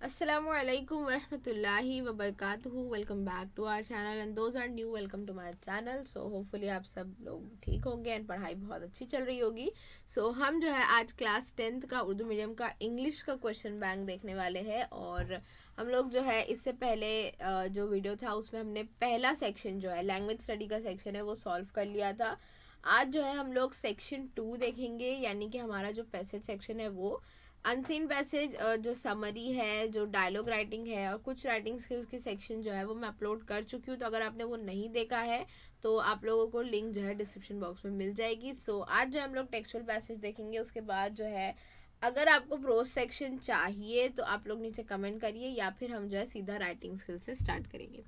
Assalamu alaikum warahmatullahi wabarakatuh. Welcome back to our channel and those are new, welcome to my channel. So hopefully आप सब लोग ठीक होंगे and पढ़ाई बहुत अच्छी चल रही होगी. So हम जो है आज क्लास 10th का उर्दू मीडियम का इंग्लिश का क्वेश्चन बैंक देखने वाले हैं. और हम लोग जो है इससे पहले जो वीडियो था उसमें हमने पहला सेक्शन जो है लैंग्वेज स्टडी का सेक्शन है वो सॉल्व कर लिया था. आज जो है हम लोग सेक्शन 2 देखेंगे, यानी कि हमारा जो पैसेज सेक्शन है वो अनसीन पैसेज, जो समरी है, जो डायलॉग राइटिंग है और कुछ राइटिंग स्किल्स की सेक्शन जो है वो मैं अपलोड कर चुकी हूँ. तो अगर आपने वो नहीं देखा है तो आप लोगों को लिंक जो है डिस्क्रिप्शन बॉक्स में मिल जाएगी. सो आज जो हम लोग टेक्सचुअल पैसेज देखेंगे. उसके बाद जो है अगर आपको प्रोज सेक्शन चाहिए तो आप लोग नीचे कमेंट करिए या फिर हम जो है सीधा राइटिंग स्किल से स्टार्ट करेंगे.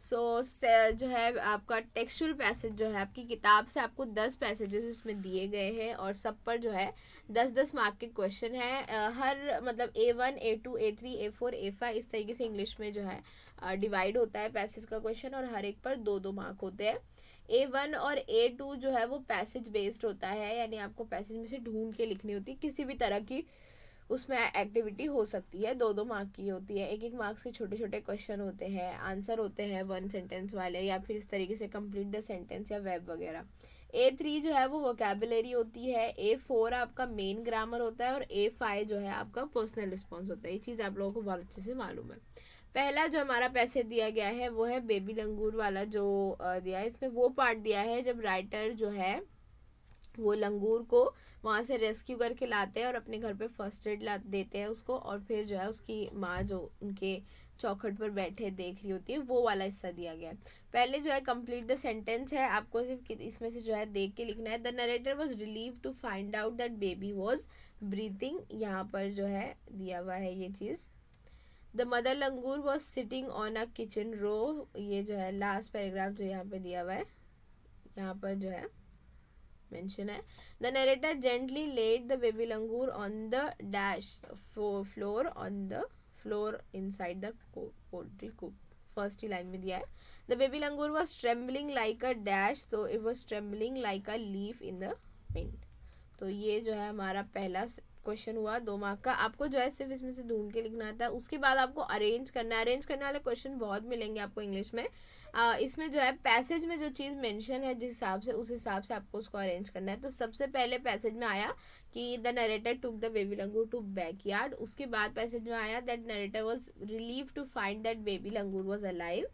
जो है आपका टेक्सचुअल पैसेज जो है आपकी किताब से आपको 10 पैसेजेस इसमें दिए गए हैं और सब पर जो है 10-10 मार्क के क्वेश्चन है. हर मतलब A1 A2 A3 A4 A5 इस तरीके से इंग्लिश में जो है डिवाइड होता है पैसेज का क्वेश्चन और हर एक पर 2-2 मार्क होते हैं. A1 और A2 जो है वो पैसेज बेस्ड होता है, यानी आपको पैसेज में से ढूंढ के लिखनी होती है. किसी भी तरह की उसमें एक्टिविटी हो सकती है. 2-2 मार्क की होती है. 1-1 मार्क्स के छोटे छोटे क्वेश्चन होते हैं, आंसर होते हैं 1 सेंटेंस वाले या फिर इस तरीके से कंप्लीट द सेंटेंस या वेब वगैरह. A3 जो है वो वोकेबुलरी होती है. A4 आपका मेन ग्रामर होता है और A5 जो है आपका पर्सनल रिस्पॉन्स होता है. ये चीज़ आप लोगों को बहुत अच्छे से मालूम है. पहला जो हमारा पैसेज दिया गया है वो है बेबी लंगूर वाला जो दिया है. इसमें वो पार्ट दिया है जब राइटर जो है वो लंगूर को वहाँ से रेस्क्यू करके लाते हैं और अपने घर पे फर्स्ट एड देते हैं उसको, और फिर जो है उसकी माँ जो उनके चौखट पर बैठे देख रही होती है, वो वाला हिस्सा दिया गया है. पहले जो है कंप्लीट द सेंटेंस है, आपको सिर्फ इसमें से जो है देख के लिखना है. The narrator was relieve to find out that baby was breathing. यहाँ पर जो है दिया हुआ है ये चीज़. The mother langur was sitting on a kitchen row. ये जो है लास्ट पैराग्राफ जो यहाँ पे दिया हुआ है, यहाँ पर जो है मेंशन है. The narrator gently laid the baby langur on the dash floor inside the poultry coop. First ही लाइन में दिया है. The baby langur was trembling like a dash, तो it was trembling like a leaf in the wind. तो ये जो है हमारा पहला क्वेश्चन हुआ 2 मार्क का. आपको जो है सिर्फ इसमें से ढूंढ के लिखना आता है. उसके बाद आपको अरेंज करना है. अरेंज करने वाले क्वेश्चन बहुत मिलेंगे आपको इंग्लिश में. इसमें जो है पैसेज में जो चीज़ मेंशन है जिस हिसाब से उस हिसाब से आपको उसको अरेंज करना है. तो सबसे पहले पैसेज में आया कि the narrator took the baby langur to backyard. उसके बाद पैसेज में आया that narrator was relieve to find that baby langur was alive.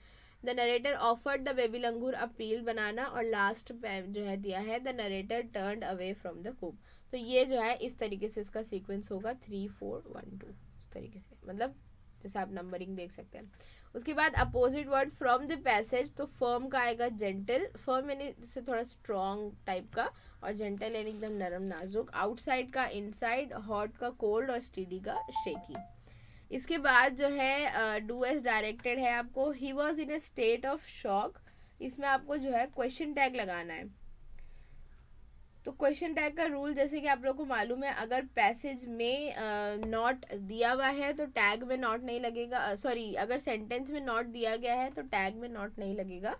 The narrator offered the baby langur a peel banana. और लास्ट जो है दिया है the narrator turned away from the coop. तो ये जो है इस तरीके से इसका सीक्वेंस होगा 3 4 1 2 इस तरीके से, मतलब जैसे आप नंबरिंग देख सकते हैं. उसके बाद opposite word from the passage, तो फर्म का आएगा जेंटल. फर्म यानी जैसे थोड़ा स्ट्रॉन्ग टाइप का और जेंटल यानी एकदम नरम नाजुक. आउटसाइड का इनसाइड, हॉट का कोल्ड और स्टीडी का शेकी. इसके बाद जो है डू एस डायरेक्टेड है आपको. He was in A state of shock. इसमें आपको जो है क्वेश्चन टैग लगाना है. तो क्वेश्चन टैग का रूल जैसे कि आप लोगों को मालूम है, अगर पैसेज में नॉट दिया हुआ है तो टैग में नॉट नहीं लगेगा. सॉरी, अगर सेंटेंस में नॉट दिया गया है तो टैग में नॉट नहीं लगेगा,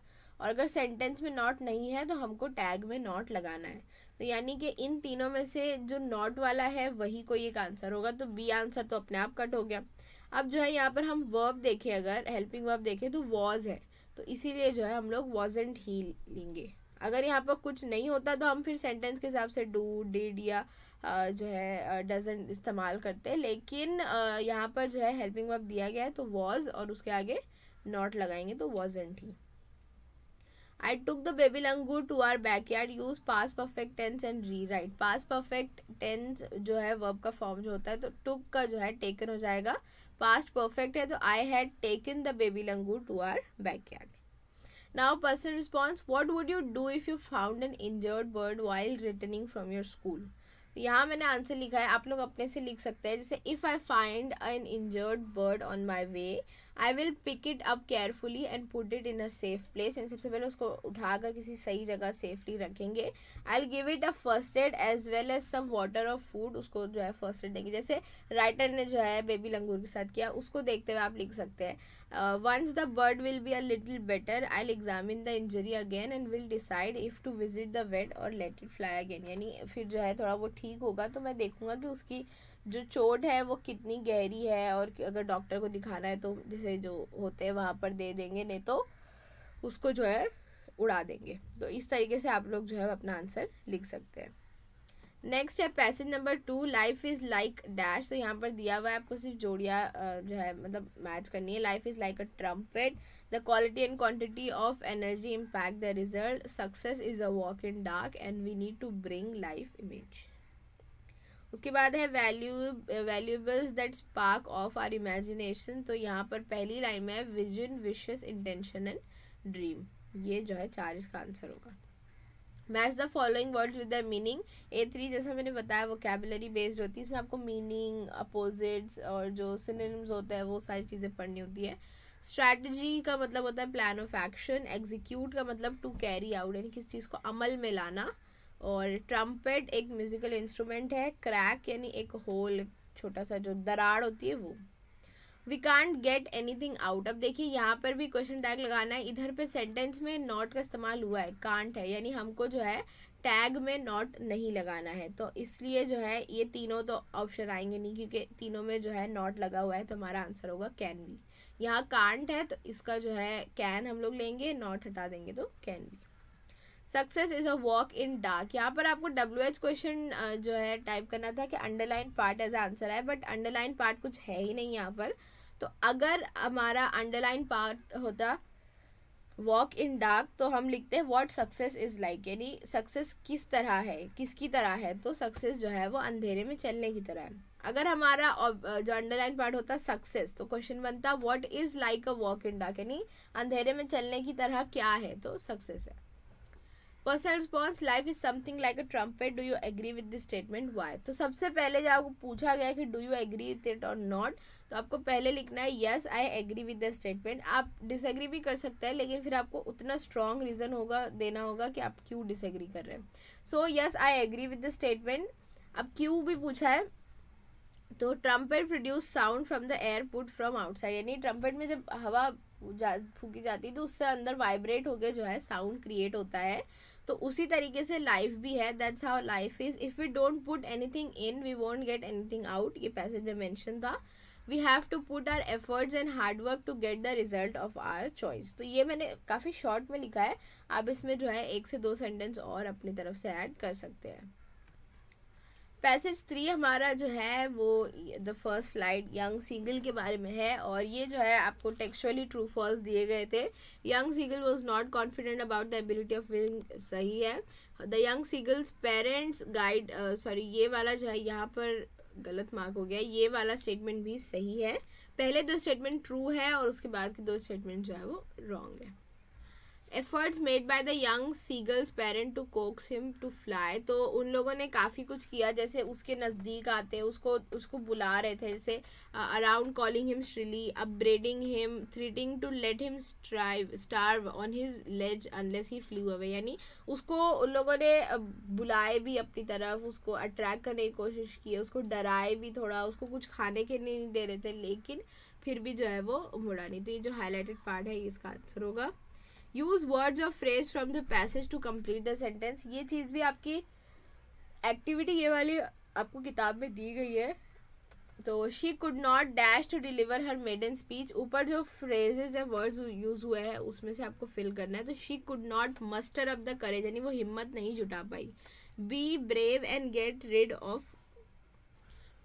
और अगर सेंटेंस में नॉट नहीं है तो हमको टैग में नॉट लगाना है. तो यानी कि इन तीनों में से जो नॉट वाला है वही कोई एक आंसर होगा. तो बी आंसर तो अपने आप कट हो गया. अब जो है यहाँ पर हम वर्ब देखें, अगर हेल्पिंग वर्ब देखें तो वॉज है, तो इसीलिए जो है हम लोग वॉजंट ही लेंगे. अगर यहाँ पर कुछ नहीं होता तो हम फिर सेंटेंस के हिसाब से डू डिड या जो है डजंट इस्तेमाल करते हैं. लेकिन यहाँ पर जो है हेल्पिंग वर्ब दिया गया है तो वॉज और उसके आगे नॉट लगाएंगे तो wasn't he. I took the baby langur to our backyard. Use past perfect tense and rewrite. Past perfect tense जो है वर्ब का फॉर्म जो होता है, तो टुक का जो है टेकन हो जाएगा. पास्ट परफेक्ट है तो I had taken the baby langur to our backyard. Now person response, what would you do if you found an injured bird while returning from your school? यहाँ मैंने आंसर लिखा है, आप लोग अपने से लिख सकते हैं. जैसे if I find an injured bird on my way, I will pick it up carefully and put it in a safe place. And सबसे पहले उसको उठाकर किसी सही जगह सेफली रखेंगे. I will give it a first aid as well as some water और food. उसको जो है फर्स्ट एड देंगे, जैसे राइटर ने जो है बेबी लंगूर के साथ किया, उसको देखते हुए आप लिख सकते हैं. Once the bird will be a little better, I'll examine the injury again and will decide if to visit the vet or let it fly again. यानी फिर जो है थोड़ा वो ठीक होगा तो मैं देखूंगा कि उसकी जो चोट है वो कितनी गहरी है, और अगर डॉक्टर को दिखाना है तो जैसे जो होते हैं वहाँ पर दे देंगे, नहीं तो उसको जो है उड़ा देंगे। तो इस तरीके से आप लोग जो है अपना आंसर लिख सकते हैं। नेक्स्ट है passage number 2, life is like dash. तो यहाँ पर दिया हुआ है, आपको सिर्फ जोड़ियाँ जो है मतलब मैच करनी है। Life is like a trumpet, the quality and quantity of energy impact the result, success is a walk in dark and we need to bring life image. उसके बाद है valuables that spark of our imagination. तो यहाँ पर पहली line में है vision, wishes, intention and dream. ये जो है 4 इसका आंसर होगा। Match the following words with the meaning. A3 जैसा मैंने बताया वोकैबुलरी बेस्ड होती है, इसमें आपको मीनिंग, अपोजिट्स और जो सिनोनिम्स होते हैं वो सारी चीज़ें पढ़नी होती है। स्ट्रैटेजी का मतलब होता है प्लान ऑफ एक्शन। एग्जीक्यूट का मतलब टू कैरी आउट, यानी किसी चीज़ को अमल में लाना। और ट्रम्पेट एक म्यूजिकल इंस्ट्रूमेंट है। क्रैक यानी एक होल, छोटा सा जो दरार होती है वो। We can't get anything out. अब देखिए यहाँ पर भी क्वेश्चन टैग लगाना है। इधर पे सेंटेंस में नॉट का इस्तेमाल हुआ है, कांट है, यानी हमको जो है टैग में नॉट नहीं लगाना है। तो इसलिए जो है ये तीनों तो ऑप्शन आएंगे नहीं, क्योंकि तीनों में जो है नॉट लगा हुआ है, तो हमारा आंसर होगा कैन बी। यहाँ कांट है तो इसका जो है कैन हम लोग लेंगे, नॉट हटा देंगे तो can be. Success is a walk in dark. यहाँ पर आपको WH क्वेश्चन जो है टाइप करना था कि अंडरलाइन पार्ट एज आंसर है, बट अंडरलाइन पार्ट कुछ है ही नहीं यहाँ पर। तो अगर हमारा अंडरलाइन पार्ट होता वॉक इन डार्क तो हम लिखते हैं व्हाट सक्सेस इज लाइक, यानी सक्सेस किस तरह है, किसकी तरह है। तो सक्सेस जो है वो अंधेरे में चलने की तरह है। अगर हमारा जो अंडरलाइन पार्ट होता सक्सेस, तो क्वेश्चन बनता what is like a walk in dark, यानी अंधेरे में चलने की तरह क्या है, तो सक्सेस है। Personal response, life is something like a trumpet, do you agree with this statement, why. तो सबसे पहले जब आपको पूछा गया कि do you agree with it और नॉट, तो आपको पहले लिखना है yes I agree with the statement. आप डिसएग्री भी कर सकते हैं, लेकिन फिर आपको उतना स्ट्रॉन्ग रीजन होगा देना होगा कि आप क्यों डिसएग्री कर रहे हैं। So yes I agree with the statement. अब क्यों भी पूछा है, तो trumpet produce sound from the air put from outside, यानी ट्रम्पेट में जब हवा फूकी जाती है तो उससे अंदर वाइब्रेट होकर जो है साउंड क्रिएट होता है। तो उसी तरीके से लाइफ भी है, that's how life is. If we don't put anything in we won't get anything out, ये पैसेज में मेंशन था। We have to put our efforts and hard work to get the result of our choice. तो ये मैंने काफ़ी short में लिखा है, आप इसमें जो है 1 से 2 सेंटेंस और अपनी तरफ से ऐड कर सकते हैं। पैसेज 3 हमारा जो है वो the first flight young seagull के बारे में है, और ये जो है आपको टेक्सचुअली ट्रू फॉल्स दिए गए थे। Young seagull was not confident about the ability of wing, सही है। The young seagull's parents guide, sorry ये वाला जो है यहाँ पर गलत मार्क हो गया, ये वाला स्टेटमेंट भी सही है। पहले 2 स्टेटमेंट ट्रू है और उसके बाद के 2 स्टेटमेंट जो है वो रॉन्ग है। Efforts made by the young seagull's parent to coax him to fly, तो उन लोगों ने काफ़ी कुछ किया, जैसे उसके नज़दीक आते उसको बुला रहे थे, जैसे around calling him shrilly, upbraiding him, threatening to let him starve on his ledge unless he flew away, यानी उसको उन लोगों ने बुलाए भी अपनी तरफ, उसको अट्रैक्ट करने की कोशिश की, उसको डराए भी थोड़ा, उसको कुछ खाने के नहीं दे रहे थे, लेकिन फिर भी जो है वो मुड़ा नहीं। तो ये जो हाईलाइटेड पार्ट है इसका आंसर होगा। Use words of phrase from the passage to complete the sentence, ये चीज़ भी आपकी एक्टिविटी ये वाली आपको किताब में दी गई है। तो she could not dash to deliver her maiden speech, ऊपर जो फ्रेजेज या वर्ड्स यूज हुए हैं उसमें से आपको फिल करना है। तो she could not muster up the courage, यानी वो हिम्मत नहीं जुटा पाई। Be brave and get rid of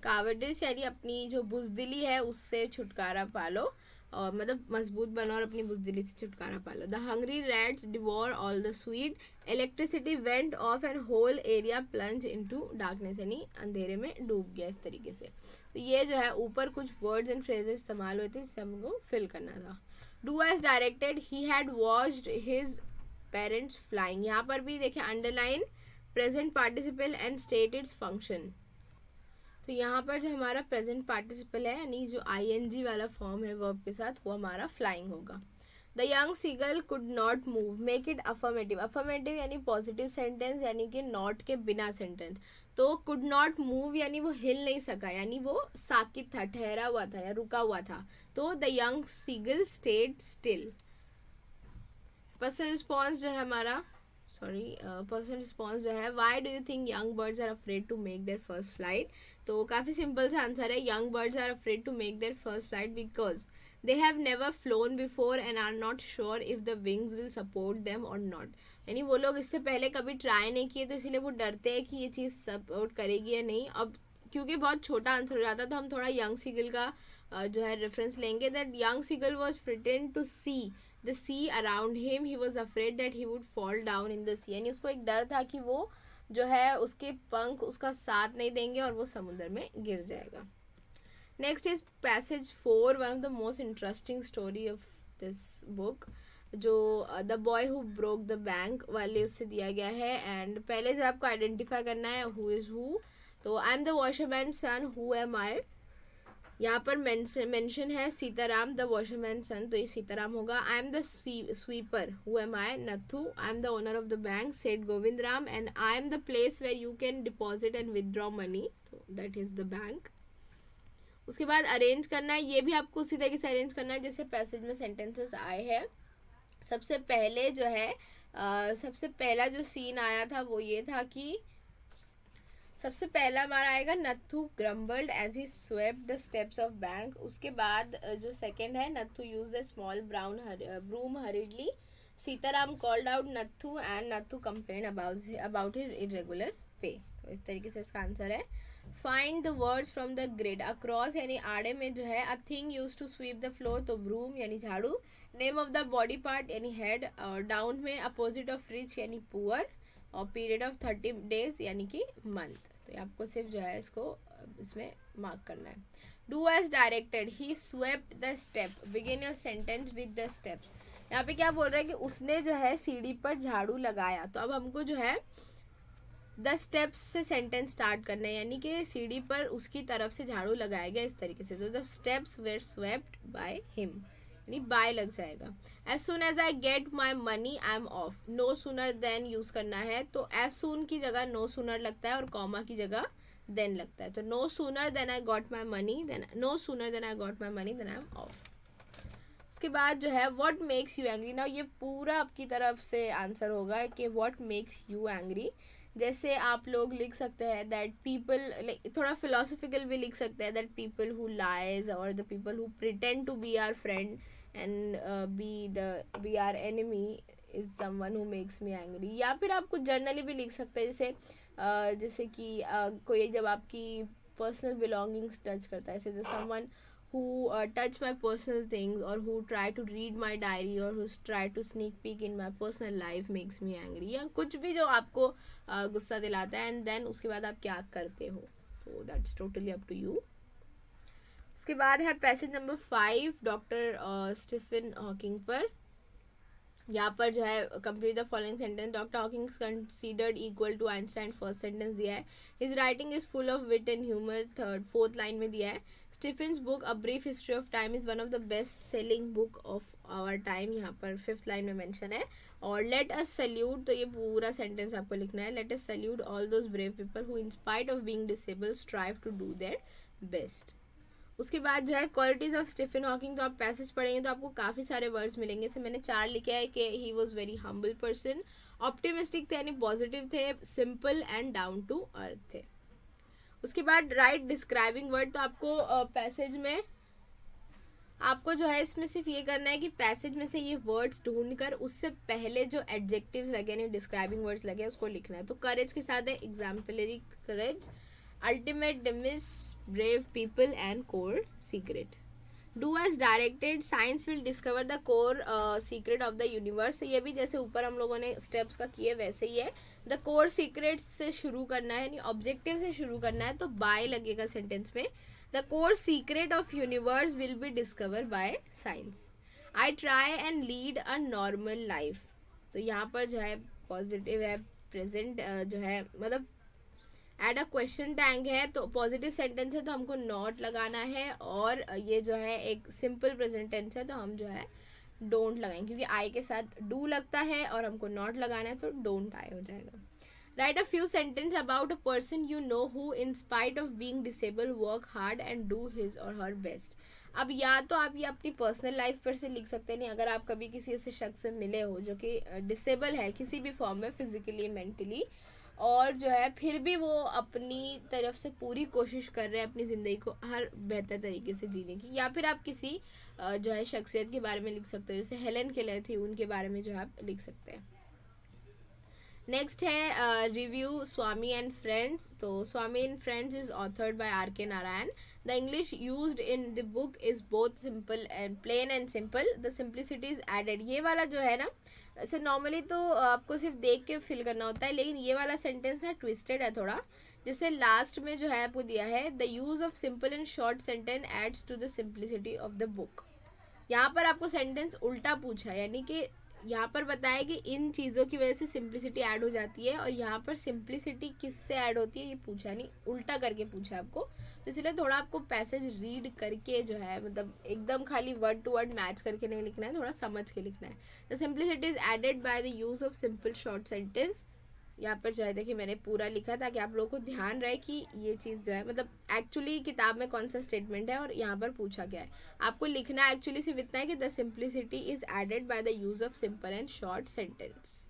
cowardice, यानी अपनी जो बुजदिली है उससे छुटकारा पालो, और मतलब मजबूत बनो और अपनी बुजदिली से छुटकारा पालो। The hungry rats devour all the sweet, electricity went off and whole area plunge into darkness, यानी अंधेरे में डूब गया इस तरीके से। तो ये जो है ऊपर कुछ वर्ड्स एंड फ्रेजेस इस्तेमाल हुए थे जिससे हमको फिल करना था। Do as directed, he had watched his parents flying, यहाँ पर भी देखें underline present participle and state its function. तो यहाँ पर जो हमारा प्रेजेंट पार्टिसिपल है, यानी जो ING वाला फॉर्म है वर्ब के साथ, वो हमारा फ्लाइंग होगा। The young seagull could not move, make it affirmative, affirmative यानी पॉजिटिव सेंटेंस, यानी कि नॉट के बिना सेंटेंस। तो कुड नॉट मूव यानी वो हिल नहीं सका, यानी वो साकित था, ठहरा हुआ था या रुका हुआ था। तो the young seagull stayed still. Personal response जो है हमारा, पर्सनल रिस्पॉन्स जो है, why do you think young birds are afraid to make their first flight. तो काफ़ी सिंपल सा आंसर है, young birds are afraid to make their first flight because they have never flown before and are not sure if the wings will support them और not. यानी वो लोग इससे पहले कभी ट्राई नहीं किए, तो इसीलिए वो डरते हैं कि ये चीज़ सपोर्ट करेगी या नहीं। अब क्योंकि बहुत छोटा आंसर हो जाता, तो हम थोड़ा यंग सीगल का जो है रेफरेंस लेंगे। That young seagull was frightened to see the sea around him, he was afraid that he would fall down in the sea. यानी उसको एक डर था कि वो जो है उसके पंख उसका साथ नहीं देंगे और वो समुद्र में गिर जाएगा। Next is passage 4, one of the most interesting story of this book, जो the boy who broke the bank वाले उससे दिया गया है। एंड पहले जो आपको आइडेंटिफाई करना है हु इज़ हु, तो I am the washerman son, who am I. यहाँ पर मेंशन है सीताराम द वॉशरमैन सन, तो ये सीताराम होगा। I am the sweeper, who am I, Nathu. I am the owner of the bank, said Govind Ram. And I am the place where you can deposit and withdraw money, तो that is the bank. उसके बाद arrange करना है, ये भी आपको उसी तरीके से अरेंज करना है जैसे पैसेज में सेंटेंसेस आए हैं। सबसे पहले जो है सबसे पहला जो सीन आया था वो ये था कि सबसे पहला हमारा आएगा Nathu grumbled as he swept the steps of bank. उसके बाद जो सेकंड है, Nathu use the small brown broom hurriedly. Sitaram called out Nathu and Nathu complain about his irregular pay. तो इस तरीके से इसका आंसर है। Find the words from the grid. Across यानी आड़े में जो है a thing used to sweep the floor, तो ब्रूम यानी झाड़ू। Name of the body part यानी हेड। और डाउन में अपोजिट ऑफ रिच यानी पुअर। और पीरियड ऑफ 30 days यानी कि मंथ। तो आपको सिर्फ जो है इसको इसमें मार्क करना है। Do as directed, he swept the step. Begin your sentence with the steps. यहाँ पे क्या बोल रहा है कि उसने जो है सीढ़ी पर झाड़ू लगाया, तो अब हमको जो है द स्टेप्स से सेंटेंस स्टार्ट करना है, यानी कि सीढ़ी पर उसकी तरफ से झाड़ू लगाया गया इस तरीके से। तो the steps were swept by him, यानी बाय लग जाएगा। As soon as I get my money I am off. No sooner than use करना है, तो एज सुन की जगह नो सूनर लगता है और कॉमा की जगह देन लगता है। तो no sooner than I got my money, then no sooner than I got my money, then I am off. उसके बाद जो है व्हाट मेक्स यू एंग्री। ना ये पूरा आपकी तरफ से आंसर होगा कि व्हाट मेक्स यू एंग्री। जैसे आप लोग लिख सकते हैं दैट पीपल, थोड़ा फिलोसफिकल भी लिख सकते हैं, दैट पीपल हु लाइज और the people who pretend to be our friend and be our enemy is someone who makes me angry. या फिर आप कुछ जर्नली भी लिख सकते हैं, जैसे कि कोई जब आपकी पर्सनल बिलोंगिंग्स टच करता है, जैसे someone who touch my personal things or who try to read my diary or who try to sneak peek in my personal life makes me angry। या कुछ भी जो आपको गुस्सा दिलाता है, एंड देन उसके बाद आप क्या करते हो, तो that's totally up to you. उसके बाद है passage number 5 doctor Stephen Hawking पर। यहाँ पर जो है complete the following sentence. Doctor Hawking considered equal to Einstein, first sentence दिया है। His writing is full of wit and humour, fourth line में दिया है। Stephen's book a brief history of time is one of the best selling book of our time, यहाँ पर 5th line में mention है। और लेट अस सल्यूट, तो ये पूरा सेंटेंस आपको लिखना है। Let us salute all those brave people who in spite of being disabled strive to do their best. उसके बाद जो है क्वालिटीज़ ऑफ स्टीफन हॉकिंग, तो आप पैसेज पढ़ेंगे तो आपको काफ़ी सारे वर्ड्स मिलेंगे। से मैंने 4 लिखे है कि he was very humble person, optimistic थे यानी पॉजिटिव थे, simple and down to earth थे। उसके बाद राइट डिस्क्राइबिंग वर्ड, तो आपको पैसेज में आपको जो है इसमें सिर्फ ये करना है कि पैसेज में से ये वर्ड्स ढूंढकर उससे पहले जो एडजेक्टिव्स लगे यानी डिस्क्राइबिंग वर्ड्स लगे उसको लिखना है। तो करेज के साथ है exemplary courage, ultimate demise, brave people and core secret. Do as directed, science will discover the core secret of the universe. तो ये भी जैसे ऊपर हम लोगों ने स्टेप्स का किए वैसे ही है। द कोर सीक्रेट से शुरू करना है यानी ऑब्जेक्टिव से शुरू करना है, तो बाय लगेगा सेंटेंस में। The core secret of universe will be discover by science. I try and lead a normal life, तो यहाँ पर जो है पॉजिटिव है, प्रेजेंट जो है मतलब एड अ क्वेश्चन टैग है, तो पॉजिटिव सेंटेंस है तो हमको नॉट लगाना है। और ये जो है एक सिंपल प्रेजेंट टेंस है तो हम जो है डोंट लगाएंगे, क्योंकि आई के साथ डू लगता है और हमको नॉट लगाना है तो डोंट आई हो जाएगा। Right a few sentence about a person you know who in spite of being disable work hard and do his और हर बेस्ट। अब या तो आप ये अपनी पर्सनल लाइफ पर से लिख सकते हैं, नहीं अगर आप कभी किसी ऐसे शख्स से मिले हो जो कि डिसेबल है किसी भी फॉर्म में, फिजिकली मेंटली, और जो है फिर भी वो अपनी तरफ से पूरी कोशिश कर रहे हैं अपनी ज़िंदगी को हर बेहतर तरीके से जीने की। या फिर आप किसी जो है शख्सियत के बारे में लिख सकते हो, जैसे हेलेन केलर थी, उनके बारे में जो है आप लिख सकते हैं। नेक्स्ट है रिव्यू स्वामी एंड फ्रेंड्स। तो Swami and friends is authored by R K Narayan. The English used in the book is both simple and plain and simple, the simplicity is added. ये वाला जो है ना, ऐसे नॉर्मली तो आपको सिर्फ देख के फिल करना होता है, लेकिन ये वाला सेंटेंस ना ट्विस्टेड है थोड़ा। जैसे लास्ट में जो है आपको दिया है, the use of simple and short sentence aids to the simplicity of the book. यहाँ पर आपको सेंटेंस उल्टा पूछा है, यानी कि यहाँ पर बताया कि इन चीज़ों की वजह से सिंप्लिसिटी ऐड हो जाती है, और यहाँ पर सिंप्लिसिटी किससे ऐड होती है ये पूछा नहीं, उल्टा करके पूछा आपको। तो इसलिए थोड़ा आपको पैसेज रीड करके जो है, मतलब एकदम खाली वर्ड टू वर्ड मैच करके नहीं लिखना है, थोड़ा समझ के लिखना है। The simplicity is aided by the use of simple short sentence. यहाँ पर जो है देखिए मैंने पूरा लिखा ताकि आप लोगों को ध्यान रहे कि ये चीज़ जो है, मतलब एक्चुअली किताब में कौन सा स्टेटमेंट है और यहाँ पर पूछा गया है। आपको लिखना एक्चुअली सिर्फ इतना है कि the simplicity is aided by the use of simple and short sentence,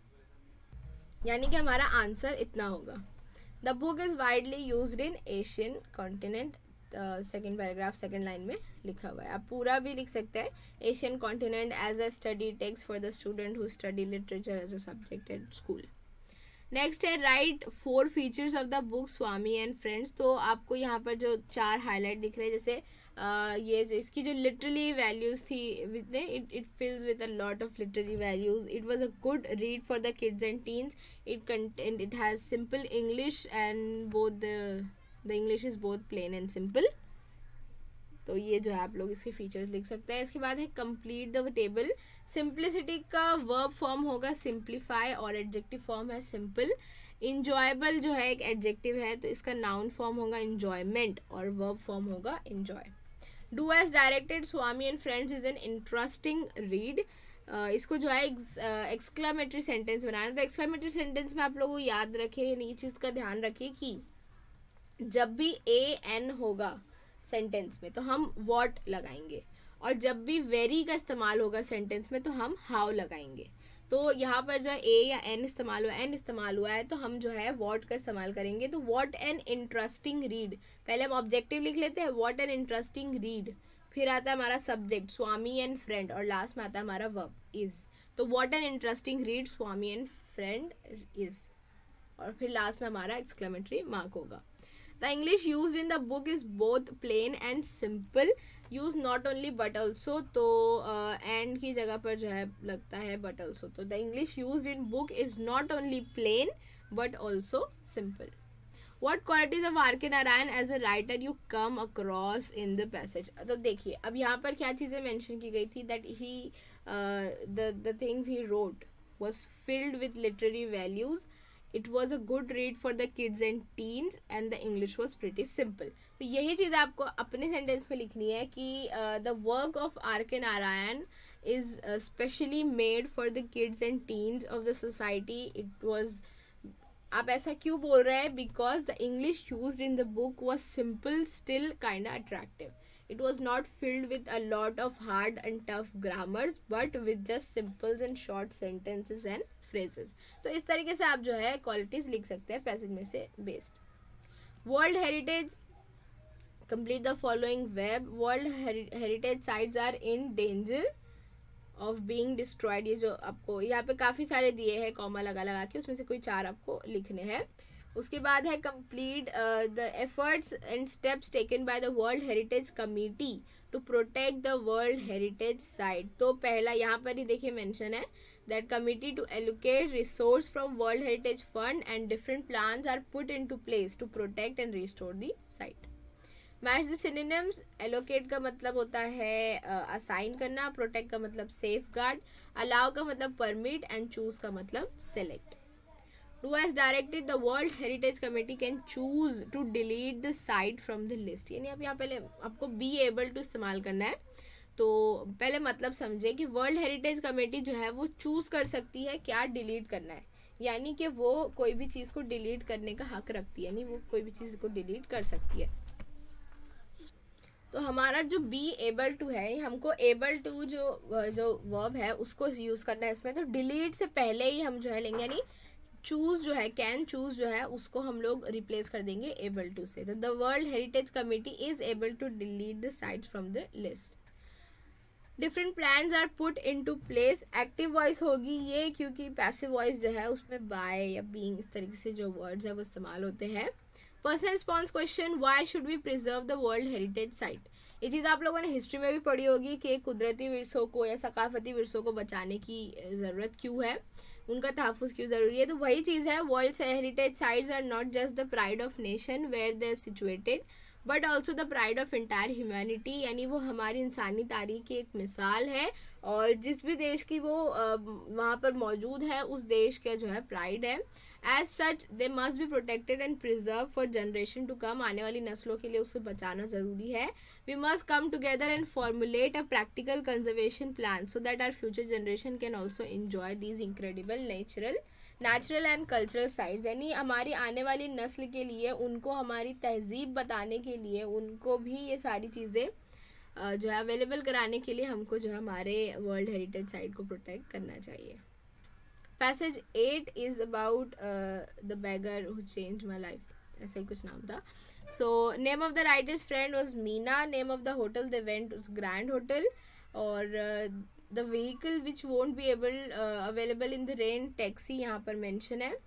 यानी कि हमारा आंसर इतना होगा। The book is widely used in Asian continent. Second paragraph second line में लिखा हुआ है, आप पूरा भी लिख सकते हैं। Asian continent as a study text for the student who study literature as a subject at school. Next है right 4 features of the book Swami and friends. तो आपको यहाँ पर जो 4 हाईलाइट दिख रहे हैं, जैसे ये इसकी जो लिटरली वैल्यूज थी, with it fills with a lot of literary values. It was a good read for the kids and teens. It has simple English and both the English is both plain and simple. तो ये जो है आप लोग इसके features लिख सकते हैं। इसके बाद है कंप्लीट द टेबल। सिंप्लिसिटी का वर्ब फॉर्म होगा सिंप्लीफाई और एडजेक्टिव फॉर्म है सिंपल। इंजॉयबल जो है एक एडजेक्टिव है, तो इसका नाउन फॉर्म होगा इंजॉयमेंट और वर्ब फॉर्म होगा enjoy. Do as directed Swami and friends is an interesting read. इसको जो है एक्सक्लामेटरी सेंटेंस बनाना। तो एक्सक्लामेटरी सेंटेंस में आप लोगों को याद रखें, ये चीज़ का ध्यान रखिए कि जब भी AN होगा सेंटेंस में तो हम व्हाट लगाएंगे, और जब भी वेरी का इस्तेमाल होगा सेंटेंस में तो हम हाउ लगाएंगे। तो यहाँ पर जो है A या N इस्तेमाल हुआ, N इस्तेमाल हुआ है, तो हम जो है व्हाट का इस्तेमाल करेंगे। तो व्हाट एन इंटरेस्टिंग रीड, पहले हम ऑब्जेक्टिव लिख लेते हैं, व्हाट एन इंटरेस्टिंग रीड, फिर आता है हमारा सब्जेक्ट स्वामी एंड फ्रेंड, और लास्ट में आता है हमारा वर्ब इज। तो what an interesting read Swami and friend is, और फिर लास्ट में हमारा एक्सक्लेमेटरी मार्क होगा। The English used in the book is both plain and simple. Use not only but also, तो and की जगह पर जो है लगता है but also। तो the English used in book is not only plain but also simple. What qualities of R.K. Narayan as a writer you come across in the passage? तो देखिए अब यहाँ पर क्या चीज़ें मेंशन की गई थी, that he the things he wrote was filled with literary values. It was a good read for the kids and teens and the English was pretty simple. तो यही चीज़ आपको अपने सेंटेंस में लिखनी है कि the work of R.K. Narayan is specially made for the kids and teens of the society. It was, आप ऐसा क्यों बोल रहे हैं? Because the English used in the book was simple, still kinda attractive. It was not filled with a lot of hard and tough grammars, but with just simples and short sentences and phrases. तो इस तरीके से आप जो है qualities लिख सकते हैं पैसेज में से based. World heritage, complete the following web. World heritage sites are in danger of being destroyed. ये जो आपको यहाँ पे काफ़ी सारे दिए हैं कॉमा लगा लगा के, उसमें से कोई 4 आपको लिखने हैं। उसके बाद है complete the efforts and steps taken by the world heritage committee to protect the world heritage site. तो पहला यहाँ पर ही देखिए मेंशन है that committee to allocate resource from World Heritage Fund and different plans are put into place to protect and restore the site. Match the synonyms. Allocate का मतलब होता है assign करना, protect का मतलब safeguard, allow का मतलब permit and choose का मतलब select. Do as directed. The World Heritage Committee can choose to delete the site from the list. यानी आप यहाँ पहले आपको be able to इस्तेमाल करना है, तो पहले मतलब समझे कि वर्ल्ड हेरिटेज कमेटी जो है वो चूज़ कर सकती है क्या डिलीट करना है, यानी कि वो कोई भी चीज़ को डिलीट करने का हक रखती है, यानी वो कोई भी चीज़ को डिलीट कर सकती है। तो हमारा जो बी एबल टू है, हमको एबल टू जो वर्ब है उसको यूज़ करना है इसमें। तो डिलीट से पहले ही हम जो है लेंगे, यानी चूज जो है, कैन चूज जो है उसको हम लोग रिप्लेस कर देंगे एबल टू से। तो the world heritage committee is able to delete the sites from the list. Different plans are put into place. Active voice होगी ये, क्योंकि पैसिव वॉइस जो है उसमें बाय या बीइंग इस तरीके से जो वर्ड्स है वो इस्तेमाल होते हैं। Personal response question, why should we preserve the world heritage site. ये चीज़ आप लोगों ने हिस्ट्री में भी पढ़ी होगी कि कुदरती विरसों को या सकाफती विरसों को बचाने की ज़रूरत क्यों है, उनका तहफ़्फ़ुज़ क्यों ज़रूरी है। तो वही चीज़ है, world heritage sites are not just the pride of nation where they are situated but also the pride of entire humanity, यानी वो हमारी इंसानी तारीख की एक मिसाल है और जिस भी देश की वो वहाँ पर मौजूद है उस देश का जो है प्राइड है। As such they must be protected and preserve for generation to come. आने वाली नस्लों के लिए उसे बचाना ज़रूरी है। We must come together and formulate a practical conservation plan so that our future generation can also enjoy these incredible natural and cultural sites. यानी हमारी आने वाली नस्ल के लिए, उनको हमारी तहजीब बताने के लिए, उनको भी ये सारी चीज़ें जो है अवेलेबल कराने के लिए हमको जो है हमारे वर्ल्ड हेरिटेज साइट को प्रोटेक्ट करना चाहिए। Passage 8 is about the beggar who change my life, ऐसा ही कुछ नाम था। So name of the writer's friend was Meena. Name of the hotel they went grand hotel. और the vehicle which won't be available in the rain, taxi यहाँ पर mention है।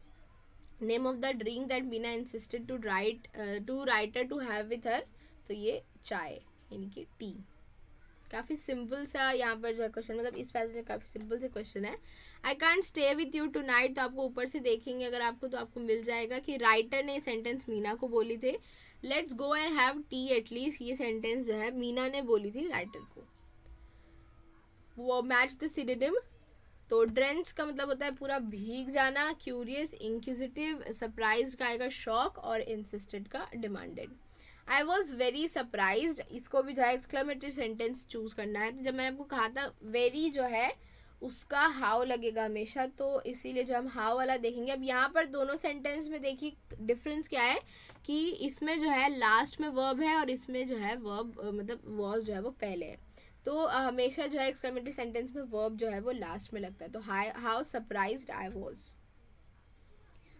Name of the drink that Meena insisted to writer to have with हर, तो ये चाय यानी कि T. काफ़ी सिंपल सा यहाँ पर जो है क्वेश्चन, मतलब इस पैसेज में काफ़ी सिंपल से क्वेश्चन है। I can't stay with you tonight, तो आपको ऊपर से देखेंगे अगर आपको तो आपको मिल जाएगा कि राइटर ने सेंटेंस मीना को बोली थे। Let's go and have T at least, ये सेंटेंस जो है मीना ने बोली थी राइटर को। वो मैच द सिनोनिम, तो ड्रेंच का मतलब होता है पूरा भीग जाना। क्यूरियस, इंक्विजिटिव, सरप्राइज्ड का आएगा शॉक, और इंसिस्टेड का demanded. I was very surprised, इसको भी जो है एक्सक्लेमेटरी सेंटेंस चूज करना है। तो जब मैंने आपको कहा था वेरी जो है उसका हाउ लगेगा हमेशा, तो इसीलिए जो हम हाउ वाला देखेंगे। अब यहाँ पर दोनों सेंटेंस में देखिए डिफरेंस क्या है कि इसमें जो है लास्ट में वर्ब है और इसमें जो है वर्ब मतलब वॉज जो है वो पहले है। तो हमेशा जो है एक्सक्लेमेटरी सेंटेंस में वर्ब जो है वो लास्ट में लगता है। तो how surprised I was.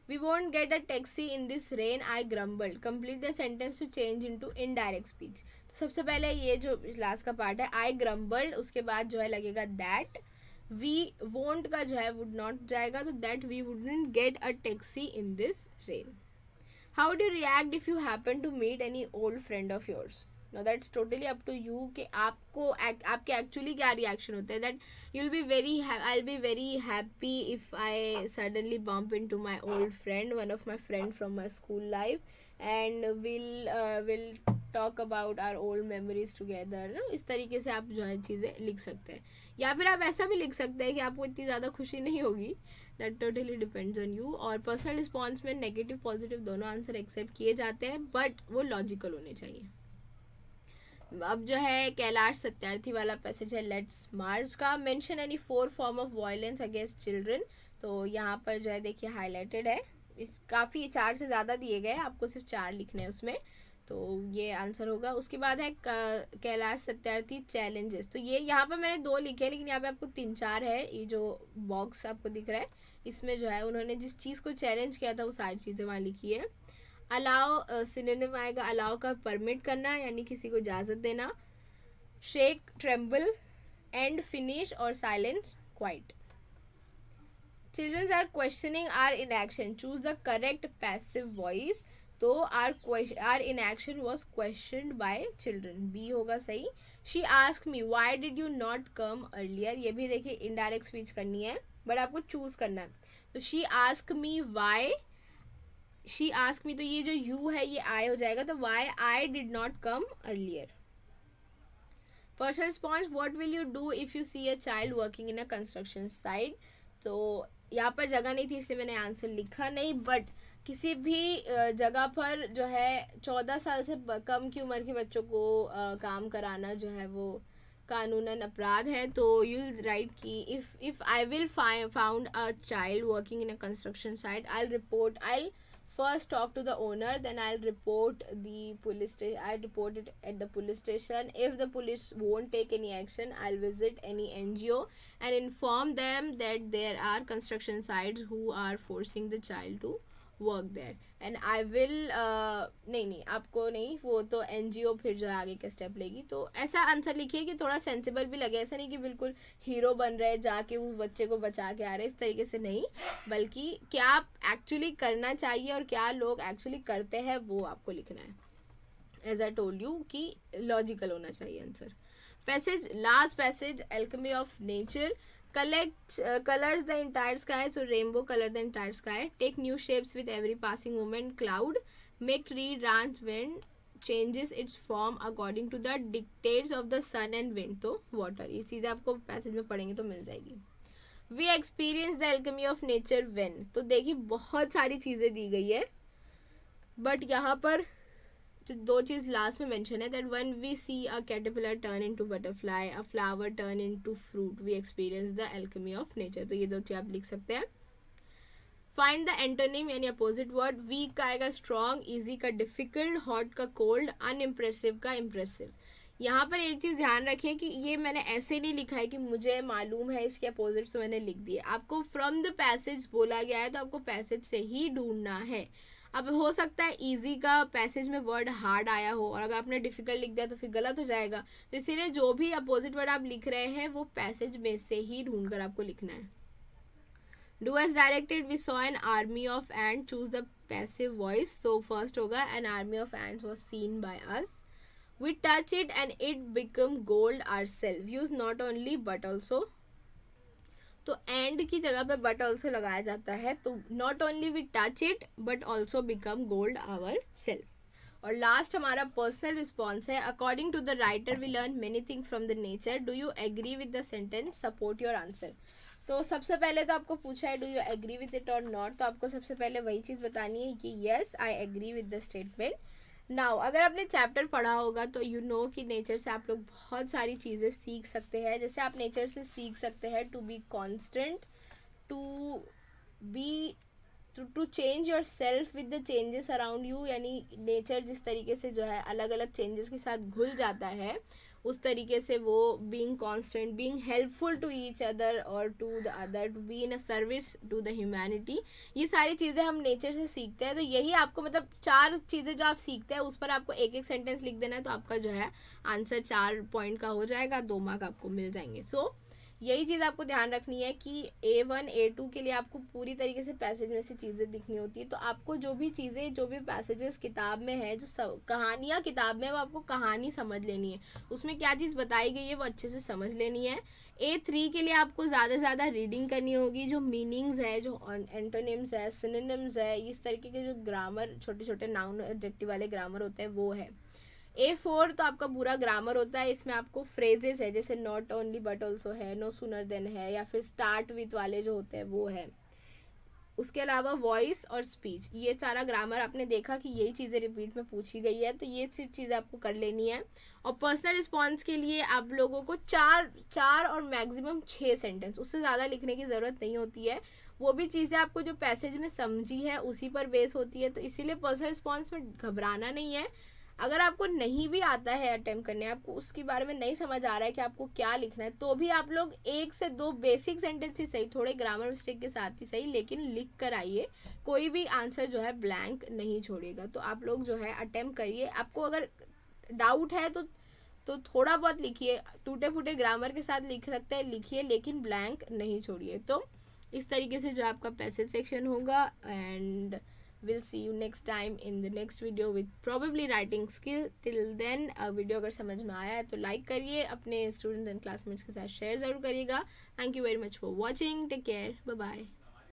We won't get a taxi in this rain, I grumbled. Complete the sentence to change into indirect speech. तो सबसे पहले ये जो लास्ट का पार्ट है I grumbled, उसके बाद जो है लगेगा that. We won't का जो है would not जाएगा, तो that we wouldn't get a taxi in this rain. How do you react if you happen to meet any old friend of yours? Now that's totally up to you कि आपको आपके actually क्या reaction होते हैं। That you'll be I'll be very happy if I suddenly bump into my old friend, one of my friend from my school life, and we'll talk about our old memories together. इस तरीके से आप जो है चीज़ें लिख सकते हैं, या फिर आप ऐसा भी लिख सकते हैं कि आपको इतनी ज़्यादा खुशी नहीं होगी। That totally depends on you. और पर्सनल रिस्पॉन्स में नेगेटिव पॉजिटिव दोनों आंसर एक्सेप्ट किए जाते हैं, बट वो लॉजिकल होने चाहिए। अब जो है कैलाश सत्यार्थी वाला पैसेज है लेट्स मार्च का। Mention any 4 form of violence against children, तो यहाँ पर जो है देखिए हाईलाइटेड है। इस काफ़ी 4 से ज़्यादा दिए गए, आपको सिर्फ 4 लिखने हैं उसमें, तो ये आंसर होगा। उसके बाद है कैलाश सत्यार्थी चैलेंजेस, तो ये यहाँ पर मैंने 2 लिखे हैं, लेकिन यहाँ पे आपको 3-4 है। ये जो बॉक्स आपको दिख रहा है इसमें जो है उन्होंने जिस चीज़ को चैलेंज किया था वो सारी चीज़ें वहाँ लिखी है। अलाउ सिनोनिम आएगा अलाउ का परमिट करना यानी किसी को इजाज़त देना। शेक, ट्रेम्बल, एंड, फिनिश और silence, quiet. Childrens are questioning are in action, choose the correct passive voice. तो are in action was questioned by children, be होगा सही। She ask me why did you not come earlier, ये भी देखिए indirect speech करनी है but आपको choose करना है। तो she ask me why, she ask me, तो ये जो यू है ये आई हो जाएगा, तो why I did not come earlier. Personal response, what will you do if you see a child working in a construction site. तो यहाँ पर जगह नहीं थी इसलिए मैंने आंसर लिखा नहीं, बट किसी भी जगह पर जो है 14 साल से कम की उम्र के बच्चों को काम कराना जो है वो कानूनन अपराध है। तो you'll राइट कि if I will found a child working in a construction site, I'll first talk to the owner, then I'll report the police station. I'll report it at the police station. If the police won't take any action, I'll visit any NGO and inform them that there are construction sites who are forcing the child to work there and I will नहीं आपको नहीं, वो तो NGO फिर जो है आगे का स्टेप लेगी. तो ऐसा आंसर लिखिए कि थोड़ा सेंसिबल भी लगे. ऐसा नहीं कि बिल्कुल हीरो बन रहे जाके उस बच्चे को बचा के आ रहे, इस तरीके से नहीं, बल्कि क्या एक्चुअली करना चाहिए और क्या लोग एक्चुअली करते हैं वो आपको लिखना है. एज आई टोल्ड यू कि लॉजिकल होना चाहिए answer. Passage, last passage, alchemy of nature. Colors the entire sky, so rainbow color the entire sky. Take new shapes with every passing moment. Cloud. Make tree branch wind changes its form according to the dictates of the sun and wind. तो water, ये चीज़ें आपको passage में पढ़ेंगे तो मिल जाएगी. We experience the alchemy of nature when. तो देखिए बहुत सारी चीज़ें दी गई है, बट यहाँ पर जो दो चीज़ लास्ट में मेंशन है, that when we see a caterpillar turn into butterfly, a flower turn into fruit, we experience the alchemy of nature. तो ये दो चीज़ आप लिख सकते हैं. फाइंड द एंटोनिम यानी अपोजिट वर्ड. वीक का आएगा स्ट्रॉन्ग, इजी का डिफिकल्ट, हॉट का कोल्ड, अनइम्प्रेसिव का इम्प्रेसिव. यहाँ पर एक चीज़ ध्यान रखिए कि ये मैंने ऐसे नहीं लिखा है कि मुझे मालूम है इसके अपोजिट्स, तो मैंने लिख दिए. आपको फ्रॉम द पैसेज बोला गया है तो आपको पैसेज से ही ढूंढना है. अब हो सकता है इजी का पैसेज में वर्ड हार्ड आया हो और अगर आपने डिफिकल्ट लिख दिया तो फिर गलत हो जाएगा. तो इसीलिए जो भी अपोजिट वर्ड आप लिख रहे हैं वो पैसेज में से ही ढूंढ कर आपको लिखना है. Do as directed. We saw an army of ants. Choose the passive voice. So first होगा an army of ants was seen by us. We touch it and it become gold ourself. Use not only but also. तो and की जगह पे but also लगाया जाता है. तो not only we touch it but also become gold our self. और last हमारा पर्सनल रिस्पॉन्स है. According to the writer we learn many thing from the nature. Do you agree with the sentence, support your answer. तो सबसे पहले तो आपको पूछा है do you agree with it और नॉट, तो आपको सबसे पहले वही चीज़ बतानी है कि yes I agree with the statement. Now अगर आपने चैप्टर पढ़ा होगा तो यू नो कि नेचर से आप लोग बहुत सारी चीज़ें सीख सकते हैं. जैसे आप नेचर से सीख सकते हैं to be constant, to change yourself with the changes around you. यानी नेचर जिस तरीके से जो है अलग अलग चेंजेस के साथ घुल जाता है, उस तरीके से वो being constant, being helpful to each other और to the other, to be in a service to the humanity. ये सारी चीज़ें हम नेचर से सीखते हैं. तो यही आपको मतलब 4 चीज़ें जो आप सीखते हैं उस पर आपको एक एक सेंटेंस लिख देना है. तो आपका जो है आंसर 4 पॉइंट का हो जाएगा, 2 मार्क आपको मिल जाएंगे. सो यही चीज़ आपको ध्यान रखनी है कि A1 A2 के लिए आपको पूरी तरीके से पैसेज में से चीज़ें दिखनी होती है. तो आपको जो भी चीज़ें, जो भी पैसेजेस किताब में है, जो कहानियाँ किताब में, वो आपको कहानी समझ लेनी है. उसमें क्या चीज़ बताई गई है वो अच्छे से समझ लेनी है. A3 के लिए आपको ज़्यादा से ज़्यादा रीडिंग करनी होगी. जो मीनिंग्स है, जो एंटोनिम्स है, सिनोनिम्स है, इस तरीके के जो ग्रामर, छोटे छोटे नाउन एडजेक्टिव वाले ग्रामर होते हैं वो है. A4 तो आपका पूरा ग्रामर होता है. इसमें आपको फ्रेजेस है, जैसे नॉट ओनली बट ऑल्सो है, नो सूनर देन है, या फिर स्टार्ट विथ वाले जो होते हैं वो है. उसके अलावा वॉइस और स्पीच, ये सारा ग्रामर आपने देखा कि यही चीज़ें रिपीट में पूछी गई है. तो ये सिर्फ चीज़ें आपको कर लेनी है. और पर्सनल रिस्पॉन्स के लिए आप लोगों को 4 और मैक्सिमम 6 सेंटेंस, उससे ज़्यादा लिखने की ज़रूरत नहीं होती है. वो भी चीज़ें आपको जो पैसेज में समझी है उसी पर बेस होती है. तो इसीलिए पर्सनल रिस्पॉन्स में घबराना नहीं है. अगर आपको नहीं भी आता है अटेम्प्ट करने, आपको उसके बारे में नहीं समझ आ रहा है कि आपको क्या लिखना है, तो भी आप लोग 1 से 2 बेसिक सेंटेंस ही सही, थोड़े ग्रामर मिस्टेक के साथ ही सही, लेकिन लिख कर आइए. कोई भी आंसर जो है ब्लैंक नहीं छोड़िएगा. तो आप लोग जो है अटेम्प्ट करिए. आपको अगर डाउट है तो थोड़ा बहुत लिखिए, टूटे फूटे ग्रामर के साथ लिख सकते हैं, लिखिए, लेकिन ब्लैंक नहीं छोड़िए. तो इस तरीके से जो आपका पैसेज सेक्शन होगा. And we'll see you next time in the next video with probably writing skill. till then video अगर समझ में आया है तो लाइक करिए, अपने स्टूडेंट्स एंड क्लासमेट्स के साथ शेयर ज़रूर करिएगा. Thank you very much for watching. Take care. Bye bye.